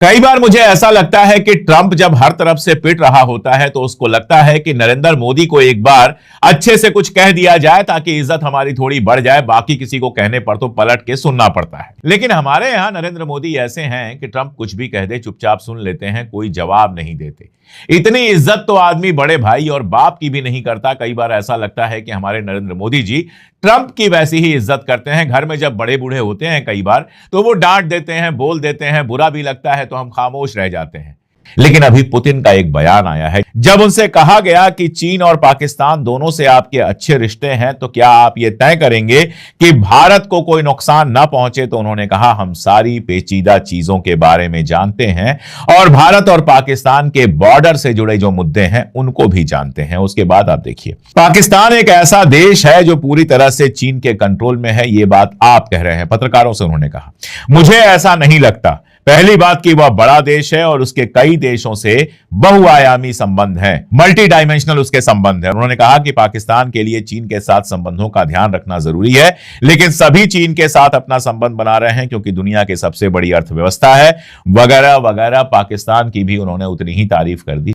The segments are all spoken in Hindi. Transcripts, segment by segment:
कई बार मुझे ऐसा लगता है कि ट्रंप जब हर तरफ से पिट रहा होता है तो उसको लगता है कि नरेंद्र मोदी को एक बार अच्छे से कुछ कह दिया जाए ताकि इज्जत हमारी थोड़ी बढ़ जाए, बाकी किसी को कहने पर तो पलट के सुनना पड़ता है। लेकिन हमारे यहां नरेंद्र मोदी ऐसे हैं कि ट्रंप कुछ भी कह दे चुपचाप सुन लेते हैं, कोई जवाब नहीं देते। इतनी इज्जत तो आदमी बड़े भाई और बाप की भी नहीं करता। कई बार ऐसा लगता है कि हमारे नरेंद्र मोदी जी ट्रंप की वैसी ही इज्जत करते हैं। घर में जब बड़े बूढ़े होते हैं कई बार तो वो डांट देते हैं, बोल देते हैं, बुरा भी लगता है तो हम खामोश रह जाते हैं। लेकिन अभी पुतिन का एक बयान आया है, जब उनसे कहा गया कि चीन और पाकिस्तान दोनों से आपके अच्छे रिश्ते हैं तो क्या आप ये तय करेंगे कि भारत को कोई नुकसान ना पहुंचे, तो उन्होंने कहा हम सारी पेचीदा चीजों के बारे में जानते हैं और भारत और पाकिस्तान के बॉर्डर से जुड़े जो मुद्दे हैं उनको भी जानते हैं। उसके बाद आप देखिए, पाकिस्तान एक ऐसा देश है जो पूरी तरह से चीन के कंट्रोल में है, ये बात आप कह रहे हैं। पत्रकारों से उन्होंने कहा मुझे ऐसा नहीं लगता। पहली बात कि वह बड़ा देश है और उसके कई देशों से बहुआयामी संबंध हैं, मल्टी डायमेंशनल उसके संबंध है। उन्होंने कहा कि पाकिस्तान के लिए चीन के साथ संबंधों का ध्यान रखना जरूरी है, लेकिन सभी चीन के साथ अपना संबंध बना रहे हैं क्योंकि दुनिया की सबसे बड़ी अर्थव्यवस्था है, वगैरह वगैरह। पाकिस्तान की भी उन्होंने उतनी ही तारीफ कर दी।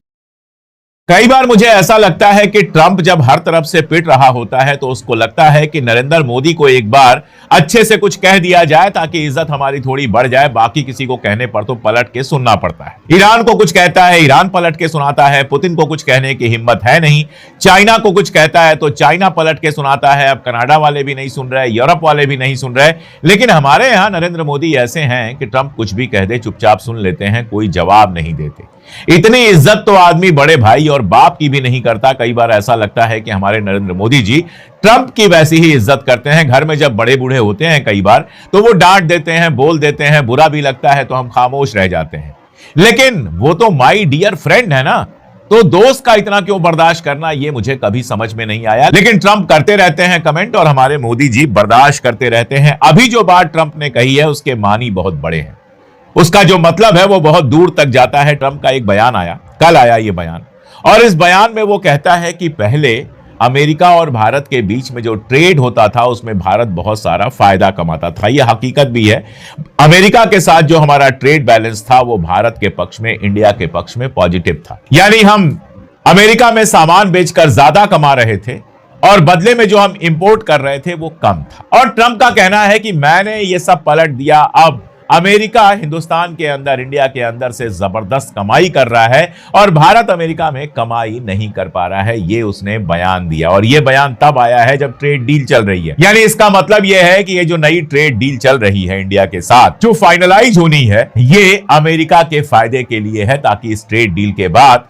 कई बार मुझे ऐसा लगता है कि ट्रंप जब हर तरफ से पिट रहा होता है तो उसको लगता है कि नरेंद्र मोदी को एक बार अच्छे से कुछ कह दिया जाए ताकि इज्जत हमारी थोड़ी बढ़ जाए, बाकी किसी को कहने पर तो पलट के सुनना पड़ता है। ईरान को कुछ कहता है, ईरान पलट के सुनाता है। पुतिन को कुछ कहने की हिम्मत है नहीं। चाइना को कुछ कहता है तो चाइना पलट के सुनाता है। अब कनाडा वाले भी नहीं सुन रहे, यूरोप वाले भी नहीं सुन रहे। लेकिन हमारे यहां नरेंद्र मोदी ऐसे हैं कि ट्रंप कुछ भी कह दे चुपचाप सुन लेते हैं, कोई जवाब नहीं देते। इतनी इज्जत तो आदमी बड़े भाई और बाप की भी नहीं करता। कई बार ऐसा लगता है कि हमारे नरेंद्र मोदी जी ट्रंप की वैसी ही इज्जत करते हैं। घर में जब बड़े बूढ़े होते हैं कई बार तो वो डांट देते हैं, बोल देते हैं, बुरा भी लगता है तो हम खामोश रह जाते हैं। लेकिन वो तो माई डियर फ्रेंड है ना, तो दोस्त का इतना क्यों बर्दाश्त करना, ये मुझे कभी समझ में नहीं आया। लेकिन ट्रंप करते रहते हैं कमेंट और हमारे मोदी जी बर्दाश्त करते रहते हैं। अभी जो बात ट्रंप ने कही है उसके मानी बहुत बड़े हैं, उसका जो मतलब है वो बहुत दूर तक जाता है। ट्रंप का एक बयान आया, कल आया ये बयान, और इस बयान में वो कहता है कि पहले अमेरिका और भारत के बीच में जो ट्रेड होता था उसमें भारत बहुत सारा फायदा कमाता था। ये हकीकत भी है। अमेरिका के साथ जो हमारा ट्रेड बैलेंस था वो भारत के पक्ष में, इंडिया के पक्ष में पॉजिटिव था। यानी हम अमेरिका में सामान बेचकर ज्यादा कमा रहे थे और बदले में जो हम इंपोर्ट कर रहे थे वो कम था। और ट्रंप का कहना है कि मैंने ये सब पलट दिया, अब अमेरिका हिंदुस्तान के अंदर, इंडिया के अंदर से जबरदस्त कमाई कर रहा है और भारत अमेरिका में कमाई नहीं कर पा रहा है। ये उसने बयान दिया और ये बयान तब आया है जब ट्रेड डील चल रही है। यानी इसका मतलब ये है कि ये जो नई ट्रेड डील चल रही है इंडिया के साथ, जो फाइनलाइज होनी है, ये अमेरिका के फायदे के लिए है ताकि इस ट्रेड डील के बाद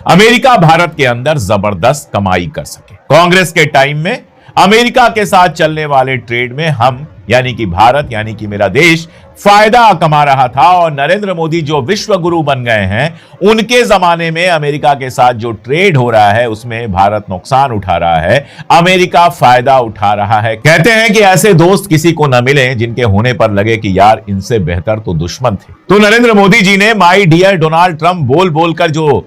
अमेरिका भारत के अंदर जबरदस्त कमाई कर सके। कांग्रेस के टाइम में अमेरिका के साथ चलने वाले ट्रेड में हम यानी कि भारत, यानी कि मेरा देश फायदा कमा रहा था और नरेंद्र मोदी जो विश्व गुरु बन गए हैं उनके जमाने में अमेरिका के साथ जो ट्रेड हो रहा है उसमें भारत नुकसान उठा रहा है, अमेरिका फायदा उठा रहा है। कहते हैं कि ऐसे दोस्त किसी को न मिले जिनके होने पर लगे कि यार इनसे बेहतर तो दुश्मन थे। तो नरेंद्र मोदी जी ने माई डियर डोनाल्ड ट्रंप बोल बोलकर जो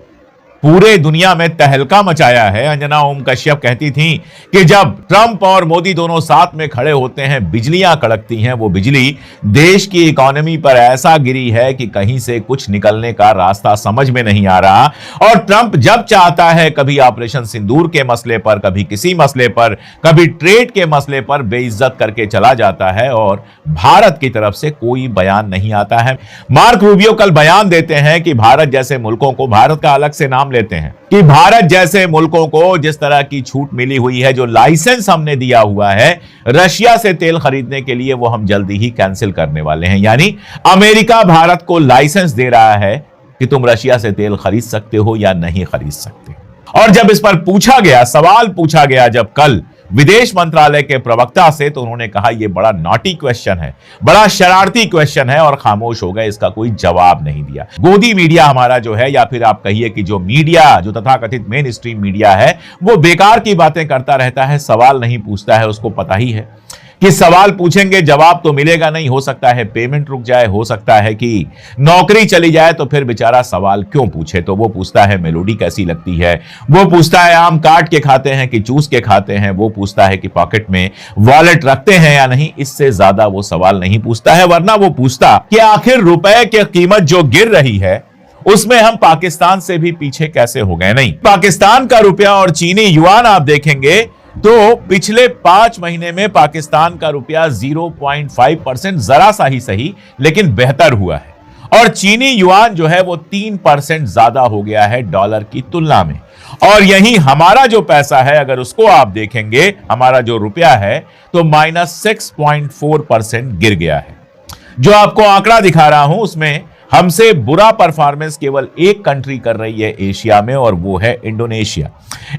पूरे दुनिया में तहलका मचाया है। अंजना ओम कश्यप कहती थी कि जब ट्रंप और मोदी दोनों साथ में खड़े होते हैं बिजलियां कड़कती हैं। वो बिजली देश की इकोनॉमी पर ऐसा गिरी है कि कहीं से कुछ निकलने का रास्ता समझ में नहीं आ रहा। और ट्रंप जब चाहता है कभी ऑपरेशन सिंदूर के मसले पर, कभी किसी मसले पर, कभी ट्रेड के मसले पर बेइज्जत करके चला जाता है और भारत की तरफ से कोई बयान नहीं आता है। मार्क रूबियो कल बयान देते हैं कि भारत जैसे मुल्कों को, भारत का अलग से नाम लेते हैं कि भारत जैसे मुल्कों को जिस तरह की छूट मिली हुई है, जो लाइसेंस हमने दिया हुआ है रशिया से तेल खरीदने के लिए, वो हम जल्दी ही कैंसिल करने वाले हैं। यानी अमेरिका भारत को लाइसेंस दे रहा है कि तुम रशिया से तेल खरीद सकते हो या नहीं खरीद सकते। और जब इस पर पूछा गया, सवाल पूछा गया जब कल विदेश मंत्रालय के प्रवक्ता से, तो उन्होंने कहा यह बड़ा नॉटी क्वेश्चन है, बड़ा शरारती क्वेश्चन है, और खामोश हो गए, इसका कोई जवाब नहीं दिया। गोदी मीडिया हमारा जो है, या फिर आप कहिए कि जो मीडिया, जो तथाकथित मेन स्ट्रीम मीडिया है, वो बेकार की बातें करता रहता है, सवाल नहीं पूछता है। उसको पता ही है कि सवाल पूछेंगे जवाब तो मिलेगा नहीं, हो सकता है पेमेंट रुक जाए, हो सकता है कि नौकरी चली जाए, तो फिर बेचारा सवाल क्यों पूछे। तो वो पूछता है मेलोडी कैसी लगती है, वो पूछता है आम काट के खाते हैं कि चूस के खाते हैं, वो पूछता है कि पॉकेट में वॉलेट रखते हैं या नहीं। इससे ज्यादा वो सवाल नहीं पूछता है, वरना वो पूछता कि आखिर रुपए की कीमत जो गिर रही है उसमें हम पाकिस्तान से भी पीछे कैसे हो गए। नहीं, पाकिस्तान का रुपया और चीनी युआन आप देखेंगे तो पिछले 5 महीने में पाकिस्तान का रुपया 0.5% जरा सा ही सही लेकिन बेहतर हुआ है, और चीनी युआन जो है वो 3% ज्यादा हो गया है डॉलर की तुलना में। और यही हमारा जो पैसा है, अगर उसको आप देखेंगे, हमारा जो रुपया है तो -6.4% गिर गया है। जो आपको आंकड़ा दिखा रहा हूं उसमें हमसे बुरा परफॉर्मेंस केवल एक कंट्री कर रही है एशिया में, और वो है इंडोनेशिया।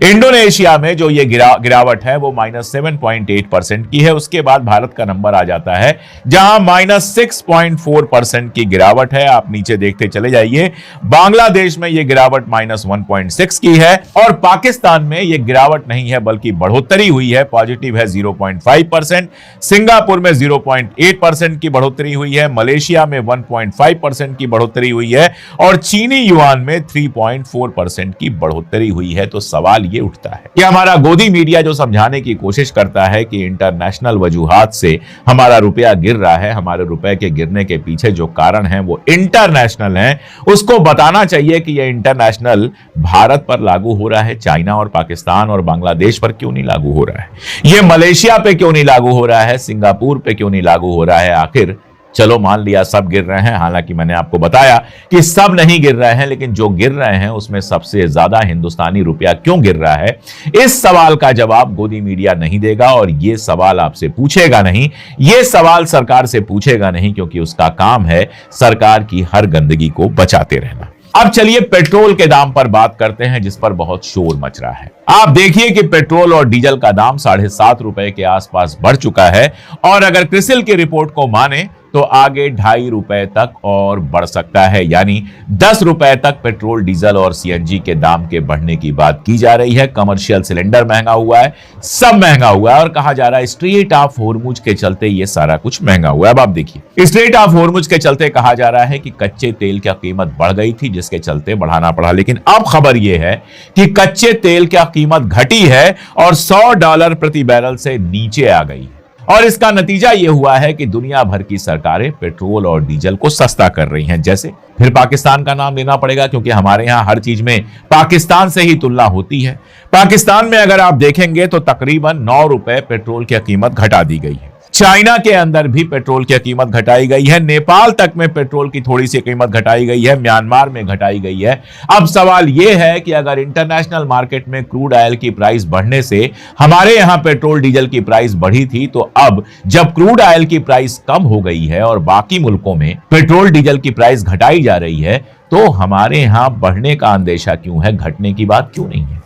इंडोनेशिया में जो ये गिरावट है वो -7.8% की है। उसके बाद भारत का नंबर आ जाता है जहां -6.4% की गिरावट है। आप नीचे देखते चले जाइए, बांग्लादेश में ये गिरावट -1.6 की है, और पाकिस्तान में ये गिरावट नहीं है बल्कि बढ़ोतरी हुई है, पॉजिटिव है 0.5%। सिंगापुर में 0.8% की बढ़ोतरी हुई है, मलेशिया में 1.5% की बढ़ोतरी हुई है, और चीनी युआन में 3.4% की बढ़ोतरी हुई है। तो सवाल ये उठता है कि हमारा गोदी मीडिया जो समझाने की कोशिश करता है कि इंटरनेशनल वजूहात से हमारा रुपया गिर रहा है, हमारे रुपए के गिरने के पीछे जो कारण है वो इंटरनेशनल है, उसको बताना चाहिए कि ये इंटरनेशनल भारत पर लागू हो रहा है, चाइना और पाकिस्तान और बांग्लादेश पर क्यों नहीं लागू हो रहा है, ये मलेशिया पे क्यों नहीं लागू हो रहा है, सिंगापुर पे क्यों नहीं लागू हो रहा है। आखिर चलो मान लिया सब गिर रहे हैं, हालांकि मैंने आपको बताया कि सब नहीं गिर रहे हैं, लेकिन जो गिर रहे हैं उसमें सबसे ज्यादा हिंदुस्तानी रुपया क्यों गिर रहा है, इस सवाल का जवाब गोदी मीडिया नहीं देगा, और ये सवाल आपसे पूछेगा नहीं, ये सवाल सरकार से पूछेगा नहीं, क्योंकि उसका काम है सरकार की हर गंदगी को बचाते रहना। अब चलिए पेट्रोल के दाम पर बात करते हैं, जिस पर बहुत शोर मच रहा है। आप देखिए कि पेट्रोल और डीजल का दाम 7.5 रुपए के आसपास बढ़ चुका है, और अगर क्रिसिल की रिपोर्ट को माने तो आगे 2.5 रुपए तक और बढ़ सकता है, यानी 10 रुपए तक पेट्रोल, डीजल और सीएनजी के दाम के बढ़ने की बात की जा रही है। कमर्शियल सिलेंडर महंगा हुआ है, सब महंगा हुआ है, और कहा जा रहा है स्ट्रेट ऑफ हॉर्मुज के चलते ये सारा कुछ महंगा हुआ है। अब आप देखिए, स्ट्रेट ऑफ हॉर्मुज के चलते कहा जा रहा है कि कच्चे तेल की कीमत बढ़ गई थी, जिसके चलते बढ़ाना पड़ा, लेकिन अब खबर यह है कि कच्चे तेल की कीमत घटी है और $100 प्रति बैरल से नीचे आ गई, और इसका नतीजा यह हुआ है कि दुनिया भर की सरकारें पेट्रोल और डीजल को सस्ता कर रही हैं। जैसे फिर पाकिस्तान का नाम लेना पड़ेगा, क्योंकि हमारे यहां हर चीज में पाकिस्तान से ही तुलना होती है। पाकिस्तान में अगर आप देखेंगे तो तकरीबन 9 रुपए पेट्रोल की कीमत घटा दी गई है। चाइना के अंदर भी पेट्रोल की कीमत घटाई गई है, नेपाल तक में पेट्रोल की थोड़ी सी कीमत घटाई गई है, म्यांमार में घटाई गई है। अब सवाल यह है कि अगर इंटरनेशनल मार्केट में क्रूड ऑयल की प्राइस बढ़ने से हमारे यहां पेट्रोल डीजल की प्राइस बढ़ी थी, तो अब जब क्रूड ऑयल की प्राइस कम हो गई है और बाकी मुल्कों में पेट्रोल डीजल की प्राइस घटाई जा रही है, तो हमारे यहां बढ़ने का अंदेशा क्यों है, घटने की बात क्यों नहीं है।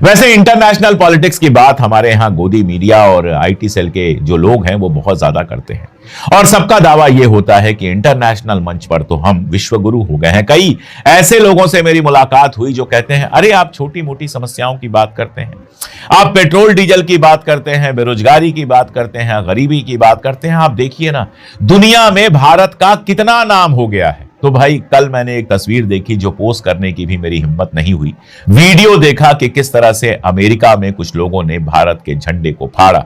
वैसे इंटरनेशनल पॉलिटिक्स की बात हमारे यहां गोदी मीडिया और आईटी सेल के जो लोग हैं वो बहुत ज्यादा करते हैं, और सबका दावा यह होता है कि इंटरनेशनल मंच पर तो हम विश्वगुरु हो गए हैं। कई ऐसे लोगों से मेरी मुलाकात हुई जो कहते हैं, अरे आप छोटी मोटी समस्याओं की बात करते हैं, आप पेट्रोल डीजल की बात करते हैं, बेरोजगारी की बात करते हैं, गरीबी की बात करते हैं, आप देखिए ना दुनिया में भारत का कितना नाम हो गया है। तो भाई कल मैंने एक तस्वीर देखी जो पोस्ट करने की भी मेरी हिम्मत नहीं हुई, वीडियो देखा कि किस तरह से अमेरिका में कुछ लोगों ने भारत के झंडे को फाड़ा।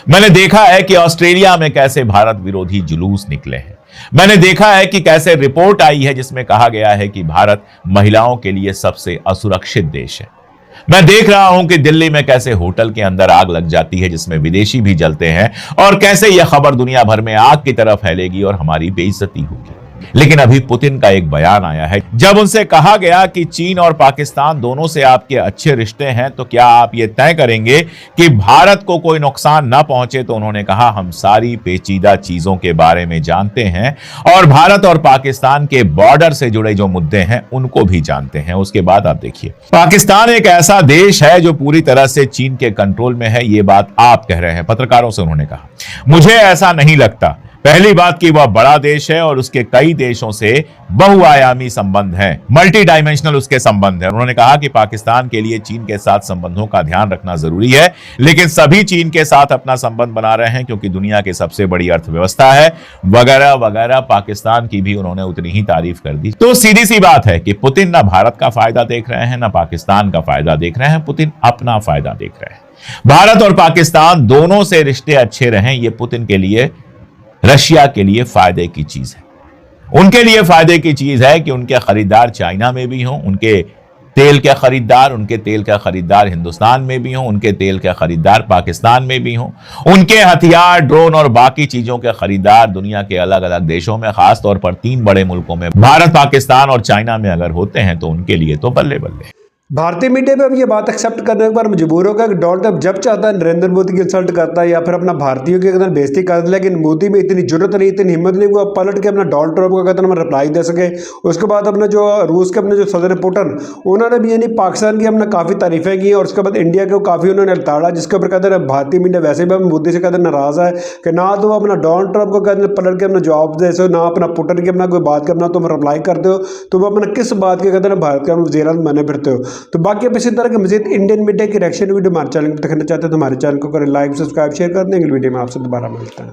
मैंने देखा है कि ऑस्ट्रेलिया में कैसे भारत विरोधी जुलूस निकले हैं। मैंने देखा है कि कैसे रिपोर्ट आई है जिसमें कहा गया है कि भारत महिलाओं के लिए सबसे असुरक्षित देश है। मैं देख रहा हूं कि दिल्ली में कैसे होटल के अंदर आग लग जाती है जिसमें विदेशी भी जलते हैं, और कैसे यह खबर दुनिया भर में आग की तरह फैलेगी और हमारी बेइज्जती होगी। लेकिन अभी पुतिन का एक बयान आया है, जब उनसे कहा गया कि चीन और पाकिस्तान दोनों से आपके अच्छे रिश्ते हैं, तो क्या आप ये तय करेंगे कि भारत को कोई नुकसान ना पहुंचे, तो उन्होंने कहा हम सारी पेचीदा चीजों के बारे में जानते हैं और भारत और पाकिस्तान के बॉर्डर से जुड़े जो मुद्दे हैं उनको भी जानते हैं। उसके बाद आप देखिए, पाकिस्तान एक ऐसा देश है जो पूरी तरह से चीन के कंट्रोल में है, ये बात आप कह रहे हैं। पत्रकारों से उन्होंने कहा मुझे ऐसा नहीं लगता, पहली बात कि वह बड़ा देश है और उसके कई देशों से बहुआयामी संबंध हैं, मल्टी डायमेंशनल उसके संबंध हैं। उन्होंने कहा कि पाकिस्तान के लिए चीन के साथ संबंधों का ध्यान रखना जरूरी है, लेकिन सभी चीन के साथ अपना संबंध बना रहे हैं क्योंकि दुनिया की सबसे बड़ी अर्थव्यवस्था है, वगैरह वगैरह। पाकिस्तान की भी उन्होंने उतनी ही तारीफ कर दी। तो सीधी सी बात है कि पुतिन ना भारत का फायदा देख रहे हैं, ना पाकिस्तान का फायदा देख रहे हैं, पुतिन अपना फायदा देख रहे हैं। भारत और पाकिस्तान दोनों से रिश्ते अच्छे रहें, यह पुतिन के लिए, रशिया के लिए फायदे की चीज है। उनके लिए फायदे की चीज है कि उनके खरीदार चाइना में भी हों, उनके तेल के खरीदार हिंदुस्तान में भी हों, उनके तेल के खरीदार पाकिस्तान में भी हों, उनके हथियार, ड्रोन और बाकी चीजों के खरीदार दुनिया के अलग अलग देशों में, खासतौर पर 3 बड़े मुल्कों में भारत, पाकिस्तान और चाइना में अगर होते हैं तो उनके लिए तो बल्ले बल्ले। भारतीय मीडिया में अब ये बात एक्सेप्ट करने के बाद मजबूर होगा कि डोनाल्ड ट्रंप जब चाहता है नरेंद्र मोदी की इंसल्ट करता है या फिर अपना भारतीयों की अगर बेइज्जती करता है, लेकिन मोदी में इतनी जरूरत नहीं, इतनी हिम्मत नहीं वो पलट के अपना डोनाल्ड ट्रंप को कहते हैं रिप्लाई दे सके। उसके बाद अपने जो रूस के अपने जो सदर पुतिन, उन्होंने भी यानी पाकिस्तान की अपने काफ़ी तारीफें की और उसके बाद इंडिया को काफ़ी उन्होंने ताड़ा, जिसके ऊपर कहते हैं भारतीय मीडिया वैसे भी मोदी से कहते हैं नाराज़ है कि ना तो अपना डोनाल्ड ट्रंप को कहते हैं पलट के अपना जवाब दे सो, ना अपना पुतिन की अपना कोई बात का अपना तुम रिप्लाई करते हो, तो वो अपना किस बात के कहते हैं भारत का वज़ीर-ए-आज़म बने फिरते हो। तो बाकी अब इसी तरह के मज़ीद इंडियन मीडिया की रिएक्शन वीडियो हमारे चैनल पर देखना चाहते हैं तो हमारे चैनल को करें लाइक, सब्सक्राइब, शेयर कर देंगे। वीडियो में आपसे दोबारा मिलते हैं।